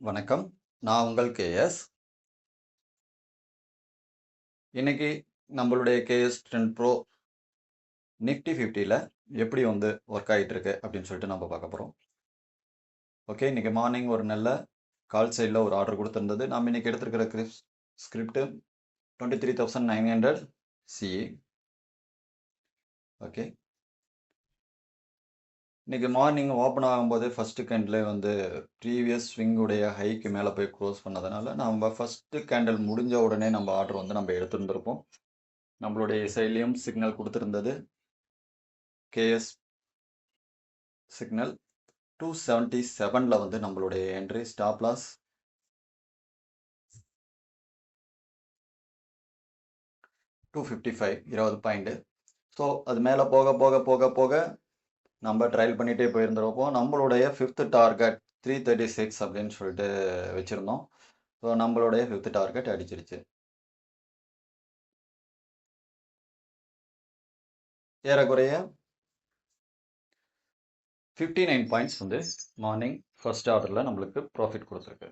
வணக்கம். நான் உங்கள் கேஎஸ். இன்னைக்கு நம்மளுடைய கேஎஸ் 10 ப்ரோ நிஃப்டி 50ல எப்படி ஒர்க் ஆகிட்டு இருக்கு அப்படின்னு சொல்லிட்டு நம்ம பார்க்க போகிறோம். ஓகே, இன்னைக்கு மார்னிங் ஒரு நல்ல கால் சைடில் ஒரு ஆர்டர் கொடுத்துருந்தது. நம்ம இன்னைக்கு எடுத்துருக்கிற ஸ்கிரிப்ட் 23,900 சிஇ. ஓகே, இன்னைக்கு மார்னிங் ஓப்பன் ஆகும்போது ஃபஸ்ட்டு கேண்டில் ப்ரீவியஸ் ஸ்விங்குடைய ஹைக்கு மேலே போய் க்ளோஸ் பண்ணதுனால நம்ம ஃபஸ்ட்டு கேண்டில் முடிஞ்ச உடனே நம்ம ஆர்டர் நம்ம எடுத்துருந்துருப்போம். நம்மளுடைய சைட்லேயும் சிக்னல் கொடுத்துருந்தது. கேஎஸ் சிக்னல் 277ல நம்மளுடைய entry stop loss 255 20 point. So அது மேலே போக போக போக போக நம்ம ட்ரையல் பண்ணிகிட்டே போயிருந்திருப்போம். நம்மளுடைய ஃபிஃப்த் டார்கெட் 336 அப்படின்னு சொல்லிட்டு வச்சுருந்தோம். ஸோ நம்மளுடைய ஃபிஃப்த் டார்கெட் அடிச்சிருச்சு. ஏறக்குறைய 59 பாயிண்ட்ஸ் மார்னிங் ஃபர்ஸ்ட் ஆர்டரில் நம்மளுக்கு ப்ராஃபிட் கொடுத்துருக்கு.